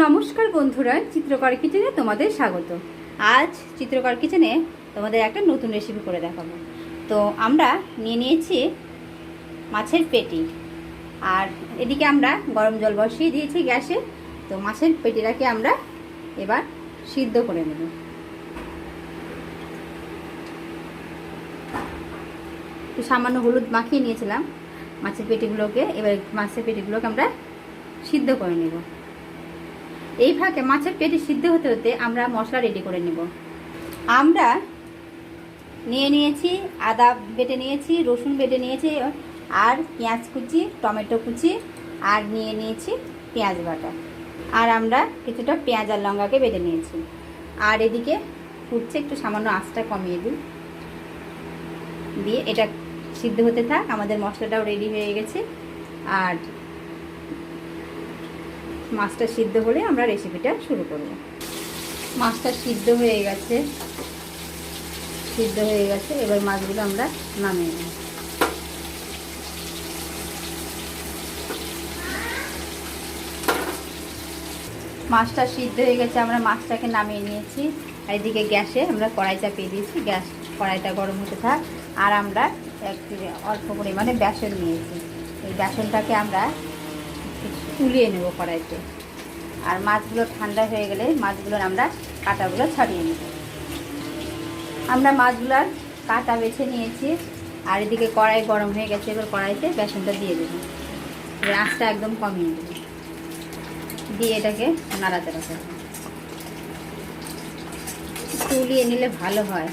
নমস্কার বন্ধুরা, চিত্রকর কিচেনে তোমাদের স্বাগত। আজ চিত্রকর কিচেনে তোমাদের একটা নতুন রেসিপি করে দেখাবো। তো আমরা নিয়েছি মাছের পেটি, আর এদিকে আমরা গরম জল বসিয়ে দিয়েছি গ্যাসে। তো মাছের পেটিটাকে আমরা এবার সিদ্ধ করে নেব। একটু সামান্য হলুদ মাখিয়ে নিয়েছিলাম মাছের পেটিগুলোকে। এবার মাছের পেটিগুলোকে আমরা সিদ্ধ করে নেব। এই ফাঁকে মাছের পেটি সিদ্ধ হতে হতে আমরা মশলা রেডি করে নেব। আমরা নিয়েছি আদা বেটে নিয়েছি, রসুন বেটে নিয়েছি, আর পেঁয়াজ কুচি, টমেটো কুচি, আর নিয়েছি পেঁয়াজ বাটা, আর আমরা কিছুটা পেঁয়াজ আর লঙ্কাকে বেটে নিয়েছি। আর এদিকে ফুটছে, একটু সামান্য আঁচটা কমিয়ে দিয়ে এটা সিদ্ধ হতে থাক। আমাদের মশলাটাও রেডি হয়ে গেছে। আর মাছটা সিদ্ধ হলে আমরা রেসিপিটা শুরু করব। মাছটা সিদ্ধ হয়ে গেছে। এবার মাছগুলো আমরা নামিয়ে নেব। মাছটা সিদ্ধ হয়ে গেছে, আমরা মাছটাকে নামিয়ে নিয়েছি। আর এদিকে গ্যাসে আমরা কড়াই চাপিয়ে দিয়েছি। কড়াইটা গরম হতে থাক। আর আমরা অল্প পরিমাণে বেসন নিয়েছি। এই বেসনটাকে আমরা তুলিয়ে নেব কড়াইতে। আর মাছগুলো ঠান্ডা হয়ে গেলে মাছগুলোর আমরা কাঁটাগুলো ছাড়িয়ে নেব। আমরা মাছগুলোর কাঁটা বেছে নিয়েছি। আর এদিকে কড়াই গরম হয়ে গেছে। এবার কড়াইতে বেসনটা দিয়ে দেবো। এবার আঁচটা একদম কমিয়ে দেবো, দিয়ে এটাকে নাড়াচাড়া করবো। তুলিয়ে নিলে ভালো হয়।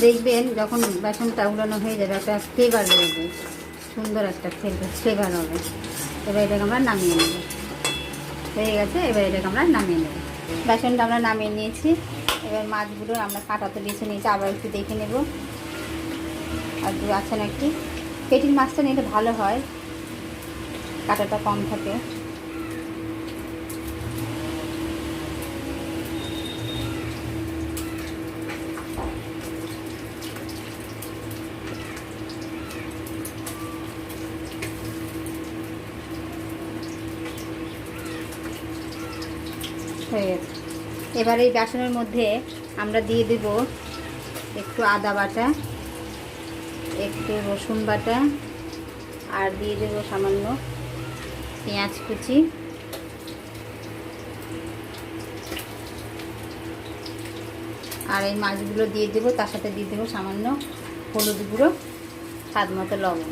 দেখবেন যখন বেসনটা উলানো হয়ে যাবে, একটা ফ্লেভার বেরোবে, সুন্দর একটা ফ্লেভার হবে। এবার এটাকে আমরা নামিয়ে নেব। হয়ে গেছে, এবার এটাকে আমরা নামিয়ে নেব। বেসনটা আমরা নামিয়ে নিয়েছি। এবার মাছগুলো আমরা কাঁটাতে বেছে নিয়েছি, আবার একটু দেখে নেব আর দু আছে না একটু। পেটির মাছটা নিলে ভালো হয়, কাঁটাটা কম থাকে। হয়ে গেছে। এবার এই বেসনের মধ্যে আমরা দিয়ে দেব একটু আদা বাটা, একটু রসুন বাটা, আর দিয়ে দেব সামান্য পেঁয়াজ কুচি, আর এই মাছগুলো দিয়ে দেবো। তার সাথে দিয়ে দেবো সামান্য হলুদ গুঁড়ো, স্বাদ মতো লবণ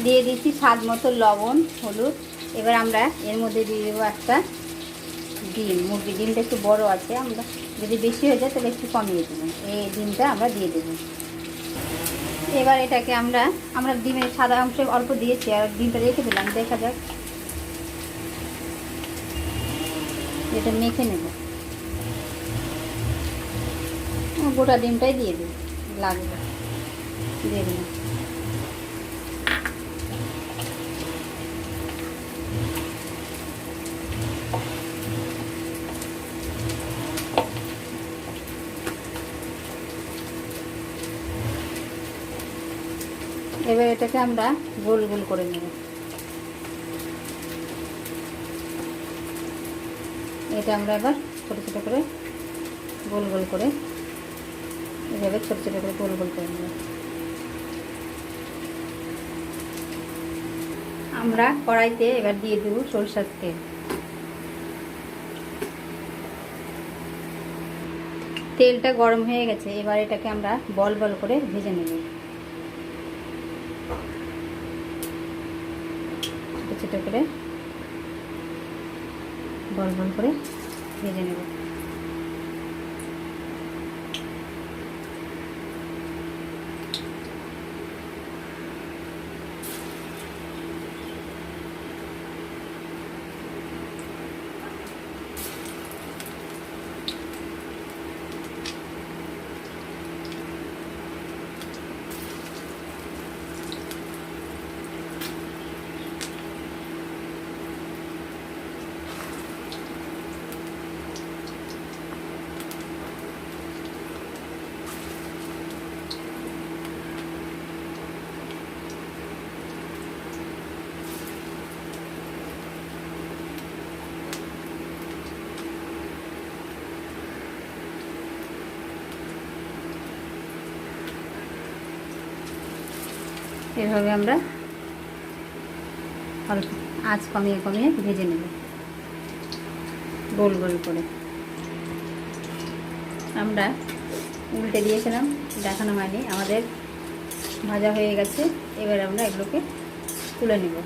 দিয়ে দিচ্ছি, স্বাদ মতো লবণ, হলুদ। এবার আমরা এর মধ্যে দিয়ে দেবো একটা ডিম। মুরগির ডিমটা একটু বড় আছে, আমরা যদি বেশি হয়ে যায় তাহলে একটু কমিয়ে দেবো। এই ডিমটা আমরা দিয়ে দেবো। এবার এটাকে আমরা ডিমের সাদা অংশ অল্প দিয়েছি, আর ডিমটা রেখে দিলাম। দেখা যাক, এটা মেখে নেব। গোটা ডিমটাই দিয়ে দেবো, লাগবে দিয়ে দিলাম। এবার এটাকে আমরা গোল গোল করে নেব। এটা আমরা এবার ছোটো ছোটো করে গোল গোল করে এভাবে ছোটো ছোটো করে গোল গোল করে নেব। আমরা কড়াইতে এবার দিয়ে দেব সরষের তেল। তেলটা গরম হয়ে গেছে। এবার এটাকে আমরা বল বল করে ভেজে নেব। ছোটো করে বল বল করে ভেজে নেব। এভাবে আমরা অল্প আঁচ কমিয়ে কমিয়ে ভেজে নেব গোল গোল করে। আমরা উল্টে দিয়েছিলাম, দেখানো হয়নি, আমাদের ভাজা হয়ে গেছে। এবার আমরা এগুলোকে তুলে নেব।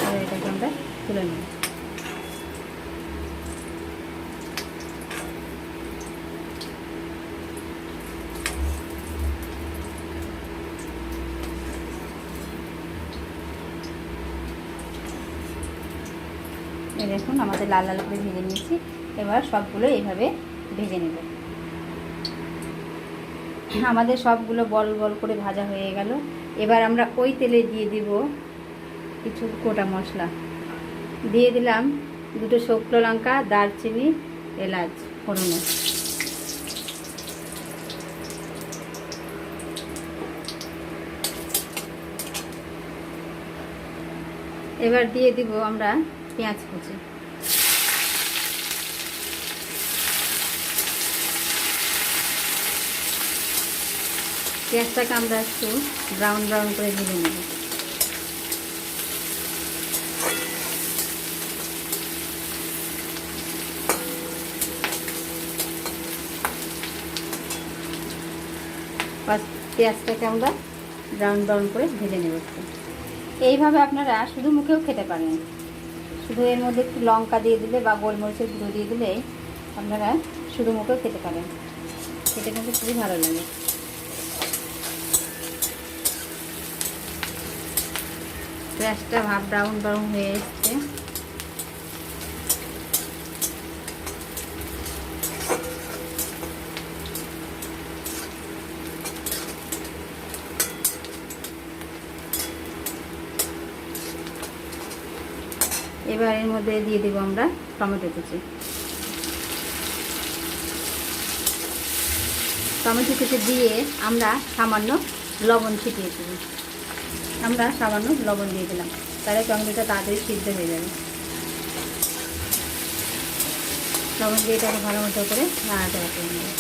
এবার এটাকে আমরা তুলে নেব। দেখুন আমাদের লাল লাল করে ভেজে নিয়েছি। এবার সবগুলো এইভাবে ভেজে নেব। আমাদের সবগুলো বল বল করে ভাজা হয়ে গেল। এবার আমরা ওই তেলে দিয়ে দিব কিছু গোটা মশলা। দিয়ে দিলাম 2টো শুকনো লঙ্কা, দারচিনি, এলাচ ফোড়নে। এবার দিয়ে দিব আমরা পেঁয়াজ কুচি। পেঁয়াজটাকে আমরা একটু ব্রাউন ব্রাউন করে ভেজে নেব। পেঁয়াজটাকে আমরা ব্রাউন ব্রাউন করে ভেজে নেব। এইভাবে আপনারা শুধু মুখেও খেতে পারেন। শুধু এর মধ্যে একটু লঙ্কা দিয়ে দিলে বা গোলমরিচের গুঁড়ো দিয়ে দিলে আপনারা শুধু মুখেও খেতে পারেন। খেতে কিন্তু খুবই ভালো লাগে। পেঁয়াজটা ব্রাউন ব্রাউন হয়ে এসছে। এবার এর মধ্যে দিয়ে দেব আমরা টমেটো কুচি। টমেটো কুচি দিয়ে আমরা সামান্য লবণ ছিটিয়ে দেব। আমরা সামান্য লবণ দিয়ে দিলাম, তাহলে টমেটোটা তাড়াতাড়ি সিদ্ধ হয়ে যাবে। লবণ দিয়ে এটাকে ভালো মতো করে নাড়াচাড়া করে নেব।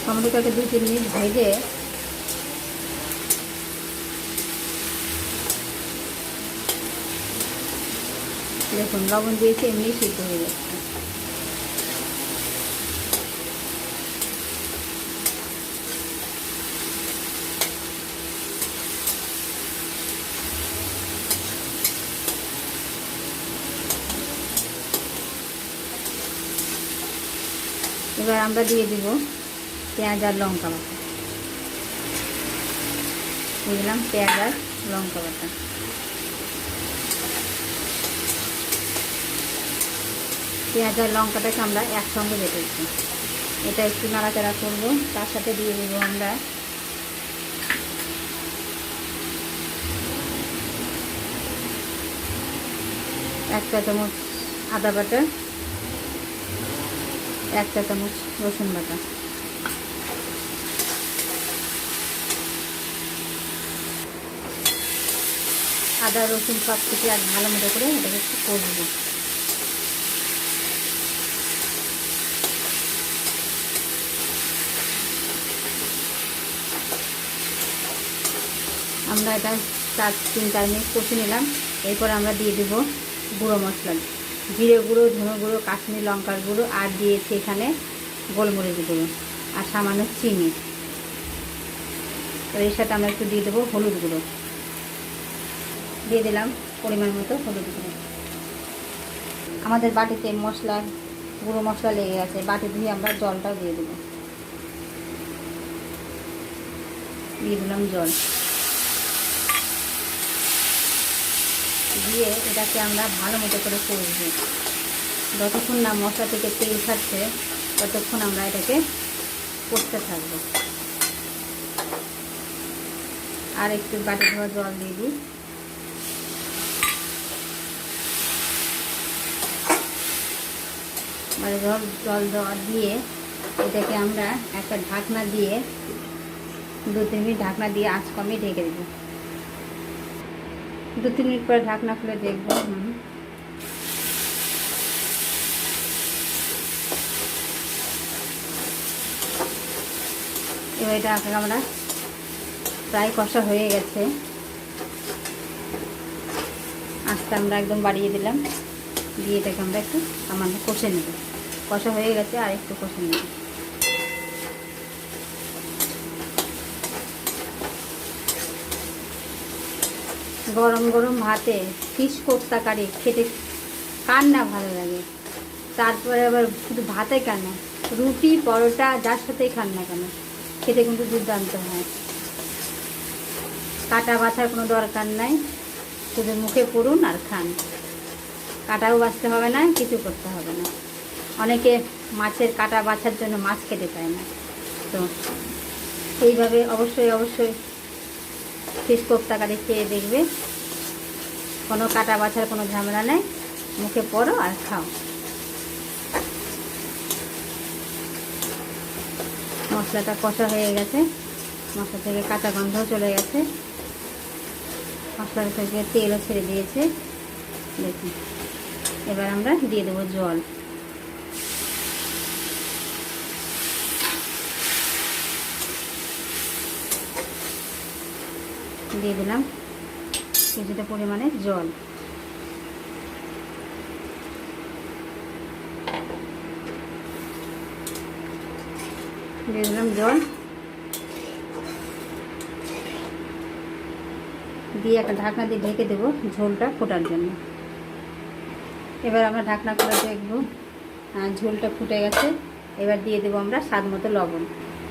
টমেটোটাকে 2-3 মিনিট ভেজে দেখুন লবণ দিয়েছে, এমনি সিদ্ধ হয়ে যাচ্ছে। এবার আমরা দিয়ে দিব পেঁয়াজ আর লঙ্কা বাটা। দিয়ে দিলাম পেঁয়াজ আর লঙ্কা বাটা। পেঁয়াজ আর লঙ্কাটাকে আমরা একসঙ্গে বেটেছি। এটা একটু নাড়াচাড়া করব। তার সাথে দিয়ে দেব আমরা এক চা চামচ আদা বাটা, 1 চা চামচ রসুন বাটা। আদা রসুন সব কিছু এক ভালো মতো করে এটাকে একটু কষবো। আমরা এটা 3-4 মিনিট কষে নিলাম। এরপর আমরা দিয়ে দেব গুঁড়ো মশলা, জিরে গুঁড়ো, ধনে গুঁড়ো, কাশ্মীরি লঙ্কার গুঁড়ো, আর দিয়েছি এখানে গোলমরিচ গুঁড়ো আর সামান্য চিনি। এর সাথে আমরা একটু দিয়ে দেবো হলুদ গুঁড়ো। দিয়ে দিলাম পরিমাণ মতো হলুদ গুঁড়ো। আমাদের বাটিতে গুঁড়ো মশলা লেগে গেছে, বাটি ধুয়ে আমরা জলটাও দিয়ে দেবো। দিয়ে দিলাম জল, দিয়ে এটাকে আমরা ভালো মতো করে কষবো। যতক্ষণ না মশলা থেকে তেল ছাড়ছে ততক্ষণ আমরা এটাকে কষতে থাকবো। আর একটু বাটি ধোয়া জল দিয়ে দিই। এবারে জল দেওয়া দিয়ে এটাকে আমরা একটা ঢাকনা দিয়ে 2-3 মিনিট ঢাকনা দিয়ে আঁচ কমিয়ে ঢেকে দেবো। 2-3 মিনিট পরে ঢাকনা খুলে দেখবো। এবার এটা আমরা প্রায় কষা হয়ে গেছে, আঁচটা আমরা একদম বাড়িয়ে দিলাম, দিয়ে এটাকে আমরা একটু সামান্য কষে নেব। কষা হয়ে গেছে, আর একটু কষে নেব। গরম গরম ভাতে ফিশ কোপ্তা কারি খেতে কার না ভালো লাগে। তারপরে আবার শুধু ভাতে কেন, রুটি পরোটা যার সাথেই খান না কেন, খেতে কিন্তু দুর্দান্ত হয়। কাটা বাছার কোনো দরকার নাই, শুধু মুখে পুরুন আর খান। কাটাও বাছতে হবে না, কিছু করতে হবে না। অনেকে মাছের কাটা বাছার জন্য মাছ খেতে পায় না, তো এইভাবে অবশ্যই অবশ্যই ফিশ কোপ্তা কারি খেয়ে দেখবে। কোনো কাটা বাছার কোনো ঝামেলা নেই, মুখে পড়ো আর খাও। মশলাটা কষা হয়ে গেছে, মশলা থেকে কাঁচা গন্ধও চলে গেছে, মশলা থেকে তেলও ছেড়ে দিয়েছে। দেখুন, এবার আমরা দিয়ে দেবো জল। দিয়ে দিলাম কিছুটা পরিমাণে জল। দিয়ে দিলাম জল, দিয়ে একটা ঢাকনা দিয়ে ঢেকে দেবো ঝোলটা ফোটার জন্য। এবার আমরা ঢাকনা করে দেখবো, ঝোলটা ফুটে গেছে। এবার দিয়ে দেবো আমরা স্বাদ মতো লবণ।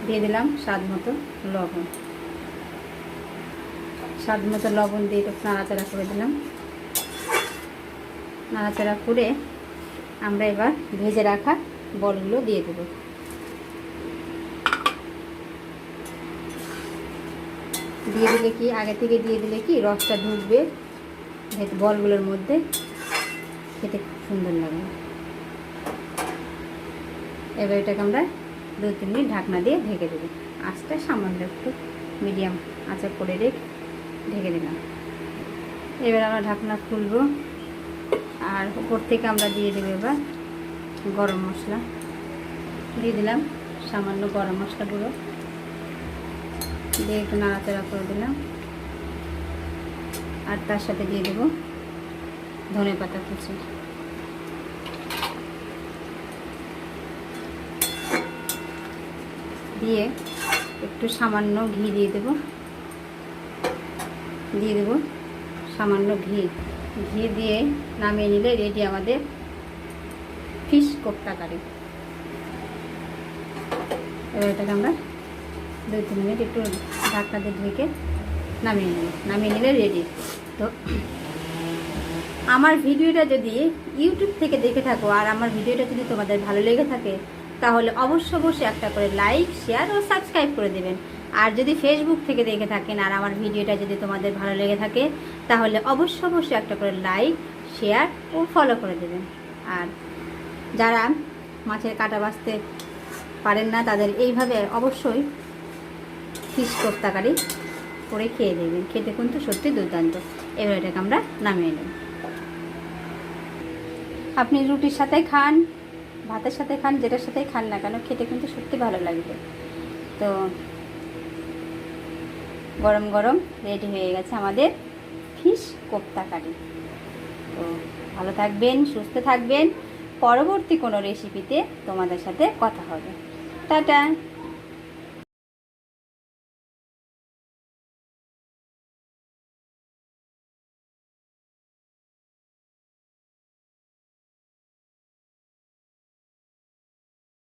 দিয়ে দিলাম স্বাদ মতো লবণ। স্বাদ মতো লবণ দিয়ে একটু নাড়াচাড়া করে দিলাম। নাড়াচাড়া করে আমরা এবার ভেজে রাখা বলগুলো দিয়ে দেবো। দিয়ে দিলে কি, আগে থেকে দিয়ে দিলে কি রসটা ঢুকবে বলগুলোর মধ্যে, খেতে খুব সুন্দর লাগবে। এবার এটাকে আমরা 2-3 মিনিট ঢাকনা দিয়ে ঢেকে দেবো। আঁচটা সামান্য একটু মিডিয়াম আঁচে করে ঢেকে দিলাম। এবার আমরা ঢাকনা খুলবো, আর উপর থেকে আমরা দিয়ে দেবো এবার গরম মশলা। দিয়ে দিলাম সামান্য গরম মশলা গুঁড়ো, দিয়ে একটু নাড়াচাড়া করে দিলাম। আর তার সাথে দিয়ে দেবো ধনেপাতা কুচি। দিয়ে একটু সামান্য ঘি দিয়ে দেবো। দিয়ে দেবো সামান্য ঘি। ঘি দিয়ে নামিয়ে নিলে রেডি আমাদের ফিশ কোপ্তা কারি। এবার এটাকে আমরা 2-3 মিনিট একটু ঢাকনা দিয়ে ঢেকে নামিয়ে নিলে রেডি। তো আমার ভিডিওটা যদি ইউটিউব থেকে দেখে থাকো, আর আমার ভিডিওটা যদি তোমাদের ভালো লেগে থাকে, তাহলে অবশ্যই একটা করে লাইক, শেয়ার ও সাবস্ক্রাইব করে দেবেন। আর যদি ফেসবুক থেকে দেখে থাকেন আর আমার ভিডিওটা যদি তোমাদের ভালো লেগে থাকে, তাহলে অবশ্যই একটা করে লাইক, শেয়ার ও ফলো করে দেবেন। আর যারা মাছের কাঁটা বাছতে পারেন না, তাদের এইভাবে অবশ্যই ফিশ কোপ্তা কারি করে খেয়ে দেবেন। খেতে কিন্তু সত্যি দুর্দান্ত। এবার এটাকে আমরা নামিয়ে নেব। আপনি রুটির সাথে খান, ভাতের সাথে খান, যেটার সাথেই খান না কেন, খেতে কিন্তু সত্যি ভালো লাগবে। তো গরম গরম রেডি হয়ে গেছে আমাদের ফিশ কোপ্তা কারি। তো ভালো থাকবেন, সুস্থ থাকবেন। পরবর্তী কোনো রেসিপিতে তোমাদের সাথে কথা হবে। টাটা।